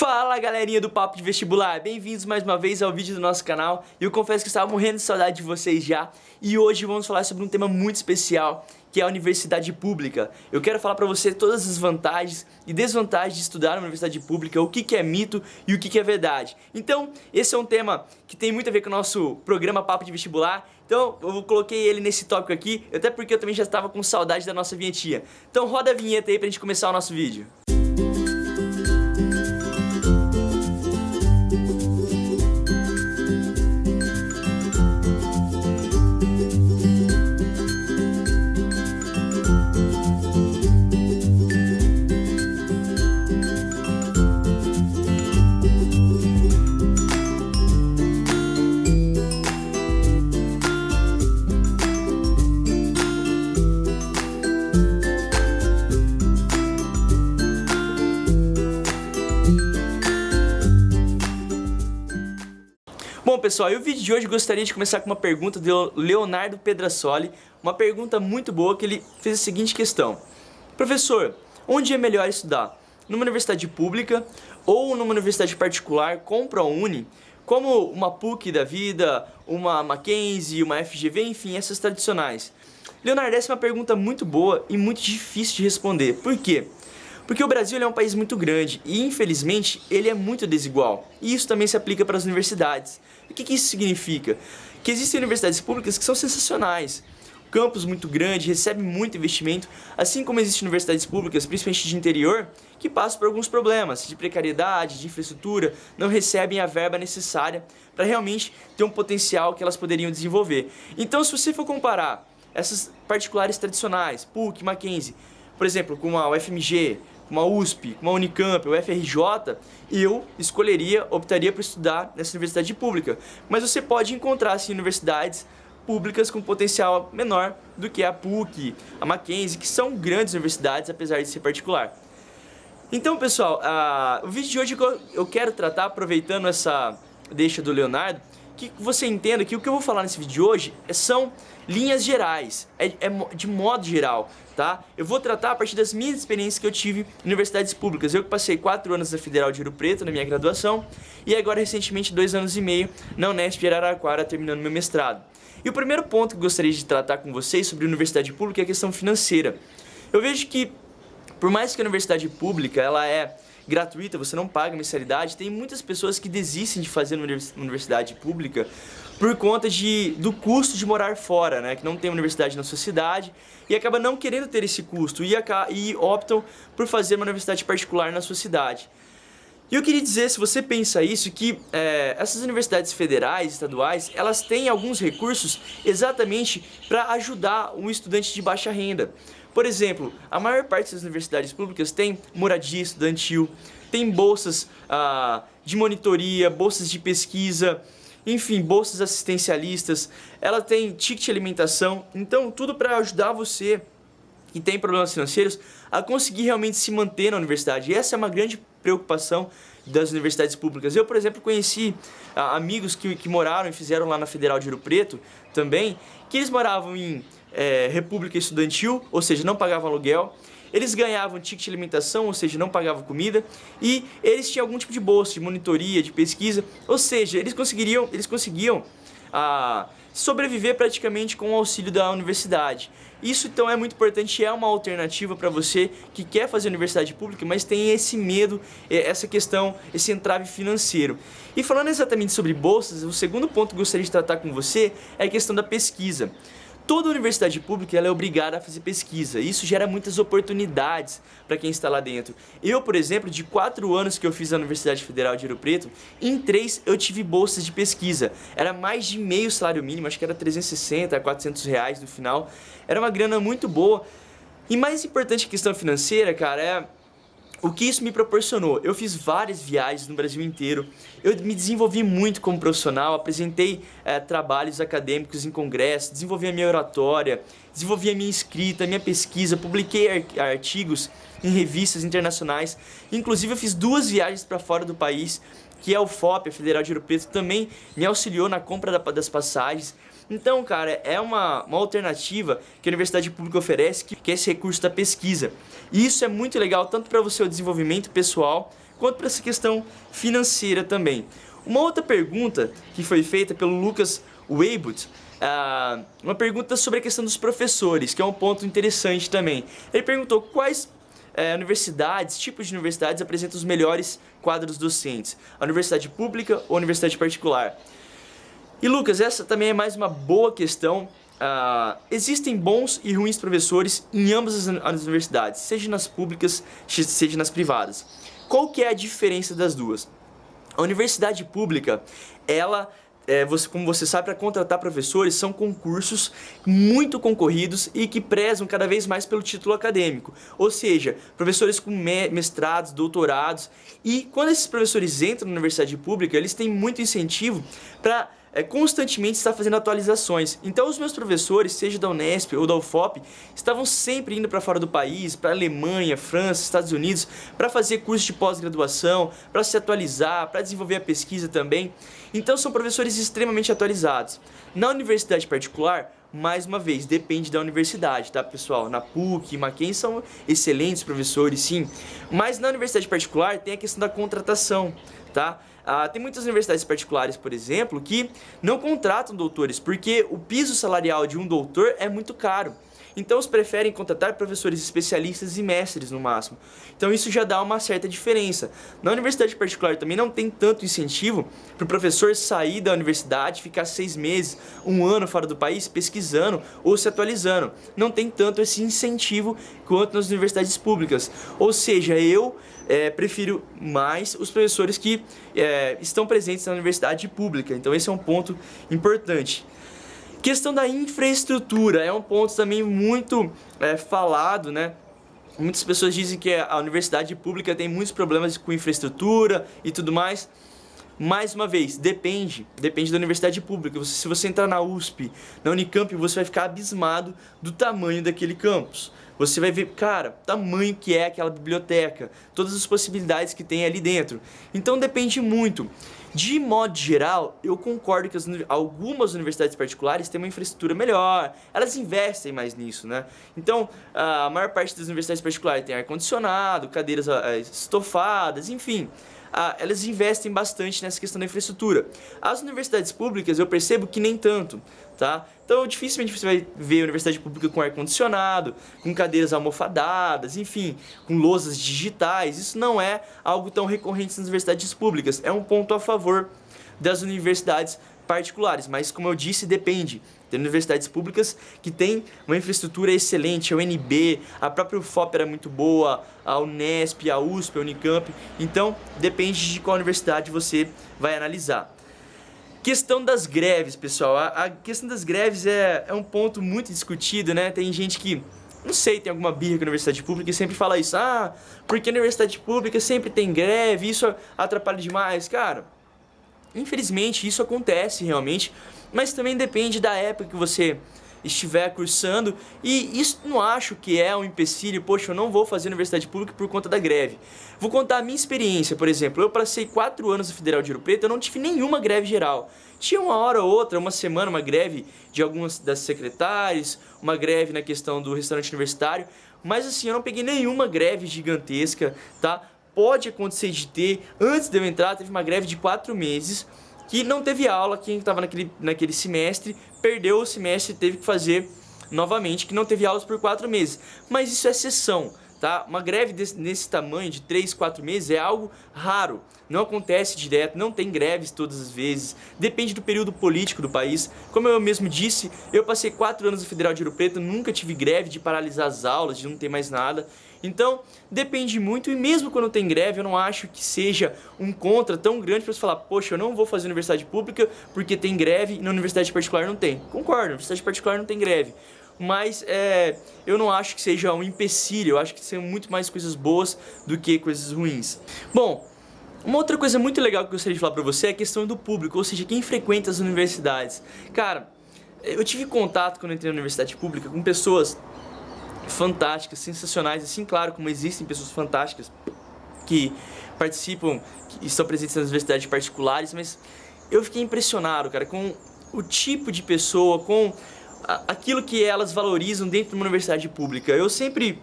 Fala galerinha do Papo de Vestibular, bem-vindos mais uma vez ao vídeo do nosso canal. E eu confesso que estava morrendo de saudade de vocês já. E hoje vamos falar sobre um tema muito especial, que é a universidade pública. Eu quero falar pra você todas as vantagens e desvantagens de estudar na universidade pública, o que é mito e o que é verdade. Então, esse é um tema que tem muito a ver com o nosso programa Papo de Vestibular. Então, eu coloquei ele nesse tópico aqui, até porque eu também já estava com saudade da nossa vinhetinha. Então, roda a vinheta aí pra gente começar o nosso vídeo. Bom pessoal, e o vídeo de hoje eu gostaria de começar com uma pergunta do Leonardo Pedrasoli, uma pergunta muito boa que ele fez a seguinte questão: professor, onde é melhor estudar? Numa universidade pública ou numa universidade particular com ProUni, como uma PUC da vida, uma Mackenzie, uma FGV, enfim, essas tradicionais? Leonardo, essa é uma pergunta muito boa e muito difícil de responder. Por quê? Porque o Brasil é um país muito grande e, infelizmente, ele é muito desigual. E isso também se aplica para as universidades. O que isso significa? Que existem universidades públicas que são sensacionais. Campus muito grande, recebe muito investimento, assim como existem universidades públicas, principalmente de interior, que passam por alguns problemas de precariedade, de infraestrutura, não recebem a verba necessária para realmente ter um potencial que elas poderiam desenvolver. Então, se você for comparar essas particulares tradicionais, PUC, Mackenzie, por exemplo, com a UFMG, com a USP, com a Unicamp, o FRJ, eu optaria por estudar nessa universidade pública. Mas você pode encontrar, sim, universidades públicas com potencial menor do que a PUC, a Mackenzie, que são grandes universidades, apesar de ser particular. Então, pessoal, o vídeo de hoje eu quero tratar, aproveitando essa deixa do Leonardo, que você entenda que o que eu vou falar nesse vídeo de hoje são linhas gerais, de modo geral, tá? Eu vou tratar a partir das minhas experiências que eu tive em universidades públicas. Eu que passei 4 anos na Federal de Ouro Preto, na minha graduação, e agora recentemente 2 anos e meio na Unesp de Araraquara, terminando meu mestrado. E o primeiro ponto que eu gostaria de tratar com vocês sobre universidade pública é a questão financeira. Eu vejo que, por mais que a universidade pública ela é gratuita, você não paga mensalidade, tem muitas pessoas que desistem de fazer uma universidade pública por conta do custo de morar fora, né? Que não tem universidade na sua cidade e acaba não querendo ter esse custo e optam por fazer uma universidade particular na sua cidade. E eu queria dizer, se você pensa isso, que essas universidades federais, estaduais, elas têm alguns recursos exatamente para ajudar um estudante de baixa renda. Por exemplo, a maior parte das universidades públicas tem moradia estudantil, tem bolsas de monitoria, bolsas de pesquisa, enfim, bolsas assistencialistas, ela tem ticket de alimentação, então tudo para ajudar você que tem problemas financeiros a conseguir realmente se manter na universidade. E essa é uma grande preocupação das universidades públicas. Eu, por exemplo, conheci amigos que moraram e fizeram lá na Federal de Ouro Preto também, que eles moravam em república estudantil, ou seja, não pagavam aluguel, eles ganhavam ticket de alimentação, ou seja, não pagavam comida, e eles tinham algum tipo de bolsa, de monitoria, de pesquisa, ou seja, eles conseguiam sobreviver praticamente com o auxílio da universidade. Isso então é muito importante, é uma alternativa para você que quer fazer universidade pública, mas tem esse medo, essa questão, esse entrave financeiro. E falando exatamente sobre bolsas, o segundo ponto que eu gostaria de tratar com você é a questão da pesquisa. Toda universidade pública ela é obrigada a fazer pesquisa, e isso gera muitas oportunidades para quem está lá dentro. Eu, por exemplo, de 4 anos que eu fiz na Universidade Federal de Ouro Preto, em 3 eu tive bolsas de pesquisa. Era mais de meio salário mínimo, acho que era 360 a 400 reais no final. Era uma grana muito boa. E mais importante que a questão financeira, cara, é o que isso me proporcionou. Eu fiz várias viagens no Brasil inteiro, eu me desenvolvi muito como profissional, apresentei trabalhos acadêmicos em congressos, desenvolvi a minha oratória, desenvolvi a minha escrita, a minha pesquisa, publiquei artigos em revistas internacionais, inclusive eu fiz 2 viagens para fora do país, que é o FOP, a Federal de Ouro Preto, também me auxiliou na compra das passagens. Então, cara, é uma alternativa que a universidade pública oferece, que é esse recurso da pesquisa. E isso é muito legal, tanto para o seu desenvolvimento pessoal, quanto para essa questão financeira também. Uma outra pergunta que foi feita pelo Lucas Weibut, uma pergunta sobre a questão dos professores, que é um ponto interessante também. Ele perguntou quais universidades, tipos de universidades apresentam os melhores quadros docentes, a universidade pública ou a universidade particular. E Lucas, essa também é mais uma boa questão. Existem bons e ruins professores em ambas as universidades, seja nas públicas, seja nas privadas. Qual que é a diferença das duas? A universidade pública, ela, como você sabe, para contratar professores são concursos muito concorridos e que prezam cada vez mais pelo título acadêmico. Ou seja, professores com mestrados, doutorados. E quando esses professores entram na universidade pública, eles têm muito incentivo para constantemente estar fazendo atualizações. Então os meus professores, seja da Unesp ou da UFOP, estavam sempre indo para fora do país, para Alemanha, França, Estados Unidos, para fazer curso de pós-graduação, para se atualizar, para desenvolver a pesquisa também. Então são professores extremamente atualizados. Na universidade particular, mais uma vez, depende da universidade, tá, pessoal? Na PUC, Mackenzie são excelentes professores, sim. Mas na universidade particular tem a questão da contratação, tá? Tem muitas universidades particulares, por exemplo, que não contratam doutores, porque o piso salarial de um doutor é muito caro. Então eles preferem contratar professores especialistas e mestres no máximo. Então isso já dá uma certa diferença. Na universidade particular também não tem tanto incentivo para o professor sair da universidade, ficar 6 meses, 1 ano fora do país pesquisando ou se atualizando. Não tem tanto esse incentivo quanto nas universidades públicas. Ou seja, eu prefiro mais os professores que estão presentes na universidade pública. Então esse é um ponto importante. Questão da infraestrutura é um ponto também muito falado, né? Muitas pessoas dizem que a universidade pública tem muitos problemas com infraestrutura e tudo mais. Mais uma vez, depende da universidade pública. Se você entrar na USP, na Unicamp, você vai ficar abismado do tamanho daquele campus. Você vai ver, cara, o tamanho que é aquela biblioteca, todas as possibilidades que tem ali dentro. Então depende muito. De modo geral, eu concordo que algumas universidades particulares têm uma infraestrutura melhor, elas investem mais nisso, né? Então, a maior parte das universidades particulares tem ar-condicionado, cadeiras estofadas, enfim. Elas investem bastante nessa questão da infraestrutura. As universidades públicas eu percebo que nem tanto, tá? Então dificilmente você vai ver universidade pública com ar-condicionado, com cadeiras almofadadas, enfim, com lousas digitais. Isso não é algo tão recorrente nas universidades públicas. É um ponto a favor das universidades particulares, mas como eu disse, depende. Tem universidades públicas que têm uma infraestrutura excelente, a UNB, a própria UFOP era muito boa, a Unesp, a USP, a Unicamp, então depende de qual universidade você vai analisar. Questão das greves, pessoal, a questão das greves é um ponto muito discutido, né? Tem gente que, não sei, tem alguma birra com a universidade pública e sempre fala isso, porque a universidade pública sempre tem greve, isso atrapalha demais, cara. Infelizmente isso acontece realmente, mas também depende da época que você estiver cursando, e isso não acho que é um empecilho. Poxa, eu não vou fazer universidade pública por conta da greve. Vou contar a minha experiência, por exemplo, eu passei 4 anos na Federal de Ouro Preto, eu não tive nenhuma greve geral. Tinha uma hora ou outra, uma semana, uma greve de algumas das secretárias, uma greve na questão do restaurante universitário, mas assim, eu não peguei nenhuma greve gigantesca, tá? Pode acontecer de ter, antes de eu entrar, teve uma greve de 4 meses, que não teve aula, quem estava naquele semestre perdeu o semestre e teve que fazer novamente, que não teve aulas por 4 meses. Mas isso é exceção, tá? Uma greve nesse tamanho, de 3, 4 meses, é algo raro. Não acontece direto, não tem greves todas as vezes, depende do período político do país. Como eu mesmo disse, eu passei 4 anos na Federal de Ouro Preto, nunca tive greve de paralisar as aulas, de não ter mais nada. Então, depende muito, e mesmo quando tem greve, eu não acho que seja um contra tão grande para você falar, poxa, eu não vou fazer universidade pública porque tem greve e na universidade particular não tem. Concordo, na universidade particular não tem greve, mas eu não acho que seja um empecilho, eu acho que são muito mais coisas boas do que coisas ruins. Bom, uma outra coisa muito legal que eu gostaria de falar para você é a questão do público, ou seja, quem frequenta as universidades. Cara, eu tive contato quando eu entrei na universidade pública com pessoas fantásticas, sensacionais, assim, claro, como existem pessoas fantásticas que participam, que estão presentes nas universidades particulares, mas eu fiquei impressionado, cara, com o tipo de pessoa, com aquilo que elas valorizam dentro de uma universidade pública. Eu sempre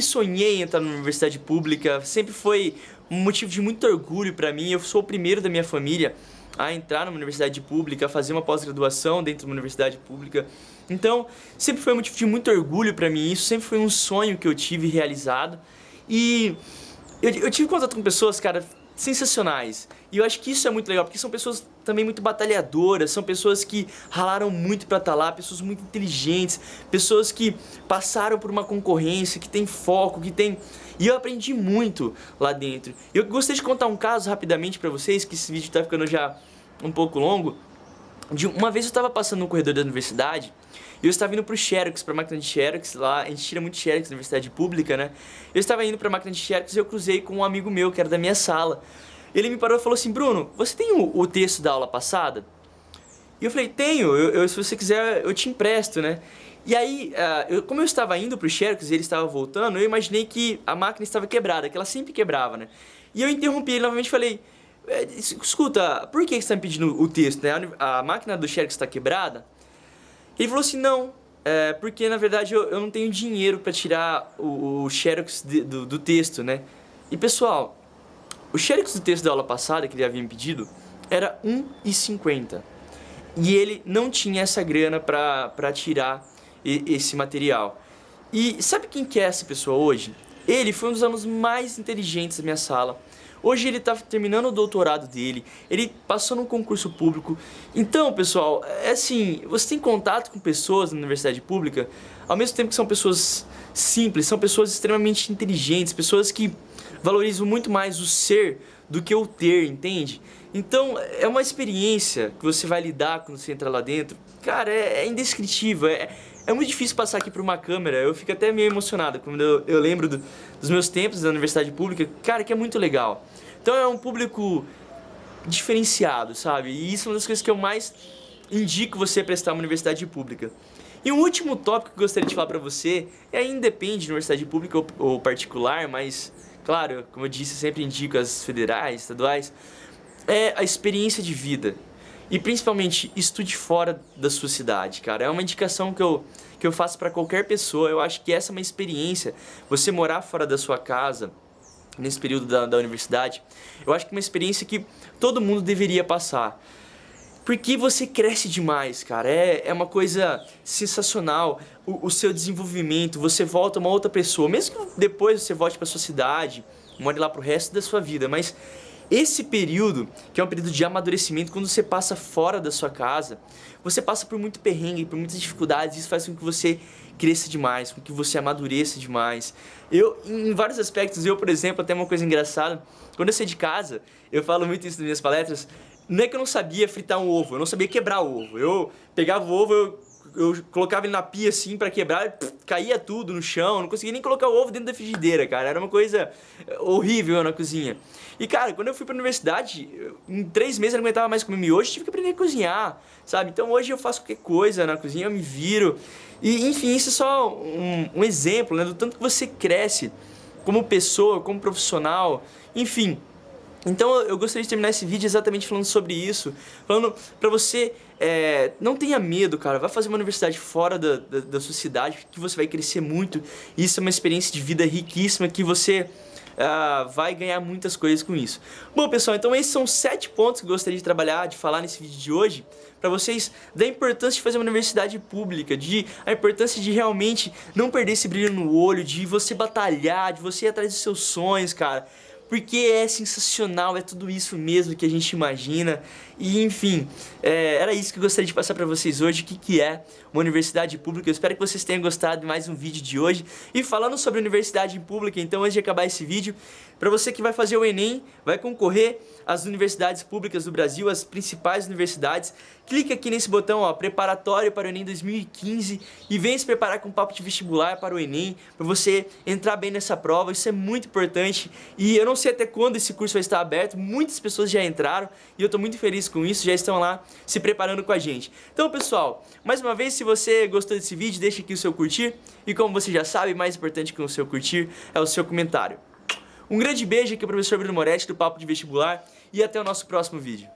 sonhei em entrar numa universidade pública, sempre foi um motivo de muito orgulho para mim. Eu sou o primeiro da minha família a entrar numa universidade pública, a fazer uma pós-graduação dentro de uma universidade pública. Então, sempre foi um motivo de muito orgulho para mim, isso sempre foi um sonho que eu tive realizado. E eu tive contato com pessoas, cara, sensacionais. E eu acho que isso é muito legal, porque são pessoas também muito batalhadoras, são pessoas que ralaram muito pra estar lá, pessoas muito inteligentes, pessoas que passaram por uma concorrência, que tem foco, que tem... E eu aprendi muito lá dentro. Eu gostaria de contar um caso rapidamente pra vocês, que esse vídeo tá ficando já um pouco longo. Uma vez eu estava passando no corredor da universidade e eu estava indo pro Xerox, pra máquina de Xerox, lá a gente tira muito Xerox na universidade pública, né? Eu estava indo pra máquina de Xerox e eu cruzei com um amigo meu que era da minha sala. Ele me parou e falou assim: Bruno, você tem o texto da aula passada? E eu falei: tenho, se você quiser eu te empresto, né? E aí, como eu estava indo pro Xerox e ele estava voltando, eu imaginei que a máquina estava quebrada, que ela sempre quebrava, né? E eu interrompi ele novamente e falei: escuta, por que você está me pedindo o texto, né? A máquina do Xerox está quebrada? Ele falou assim: não, porque na verdade eu não tenho dinheiro para tirar o Xerox do texto, né? E pessoal, o Xerox do texto da aula passada que ele havia me pedido era R$1,50. E ele não tinha essa grana para tirar esse material. E sabe quem que é essa pessoa hoje? Ele foi um dos alunos mais inteligentes da minha sala. Hoje ele está terminando o doutorado dele, ele passou num concurso público. Então, pessoal, é assim, você tem contato com pessoas na universidade pública, ao mesmo tempo que são pessoas simples, são pessoas extremamente inteligentes, pessoas que valorizam muito mais o ser do que o ter, entende? Então, é uma experiência que você vai lidar quando você entra lá dentro. Cara, é indescritível, é muito difícil passar aqui por uma câmera, eu fico até meio emocionado quando eu lembro dos meus tempos da universidade pública, cara, que é muito legal. Então é um público diferenciado, sabe? E isso é uma das coisas que eu mais indico você prestar uma universidade pública. E um último tópico que eu gostaria de falar pra você, e aí independe de universidade pública ou particular, mas, claro, como eu disse, eu sempre indico as federais, estaduais, é a experiência de vida. E principalmente, estude fora da sua cidade, cara. É uma indicação que eu faço pra qualquer pessoa. Eu acho que essa é uma experiência. Você morar fora da sua casa, nesse período da universidade, eu acho que é uma experiência que todo mundo deveria passar. Porque você cresce demais, cara. É uma coisa sensacional. O seu desenvolvimento, você volta uma outra pessoa. Mesmo que depois você volte pra sua cidade, more lá pro resto da sua vida, mas... esse período, que é um período de amadurecimento, quando você passa fora da sua casa, você passa por muito perrengue, por muitas dificuldades, isso faz com que você cresça demais, com que você amadureça demais. Em vários aspectos, por exemplo, até uma coisa engraçada, quando eu saí de casa, eu falo muito isso nas minhas palestras, não é que eu não sabia fritar um ovo, eu não sabia quebrar o ovo. Eu pegava o ovo, eu colocava ele na pia assim pra quebrar, caía tudo no chão, não conseguia nem colocar o ovo dentro da frigideira, cara. Era uma coisa horrível na cozinha. E cara, quando eu fui pra universidade, em 3 meses eu não aguentava mais comer miojo, tive que aprender a cozinhar, sabe? Então hoje eu faço qualquer coisa na cozinha, eu me viro. E enfim, isso é só um exemplo, né, do tanto que você cresce como pessoa, como profissional, enfim. Então eu gostaria de terminar esse vídeo exatamente falando sobre isso, falando pra você, não tenha medo, cara, vai fazer uma universidade fora da sua cidade, que você vai crescer muito, e isso é uma experiência de vida riquíssima, que você vai ganhar muitas coisas com isso. Bom, pessoal, então esses são 7 pontos que eu gostaria de trabalhar, de falar nesse vídeo de hoje, pra vocês, da importância de fazer uma universidade pública, a importância de realmente não perder esse brilho no olho, de você batalhar, de você ir atrás dos seus sonhos, cara. Porque é sensacional, é tudo isso mesmo que a gente imagina. E enfim, era isso que eu gostaria de passar pra vocês hoje, o que é uma universidade pública. Eu espero que vocês tenham gostado de mais um vídeo de hoje. E falando sobre universidade pública, então antes de acabar esse vídeo, pra você que vai fazer o Enem, vai concorrer às universidades públicas do Brasil, as principais universidades, clique aqui nesse botão, ó, preparatório para o Enem 2015 e venha se preparar com um papo de vestibular para o Enem, para você entrar bem nessa prova. Isso é muito importante e eu não sei até quando esse curso vai estar aberto, muitas pessoas já entraram e eu estou muito feliz com isso, já estão lá se preparando com a gente. Então, pessoal, mais uma vez, se você gostou desse vídeo, deixa aqui o seu curtir e como você já sabe, mais importante que o seu curtir é o seu comentário. Um grande beijo, aqui é o professor Bruno Moretti do Papo de Vestibular e até o nosso próximo vídeo.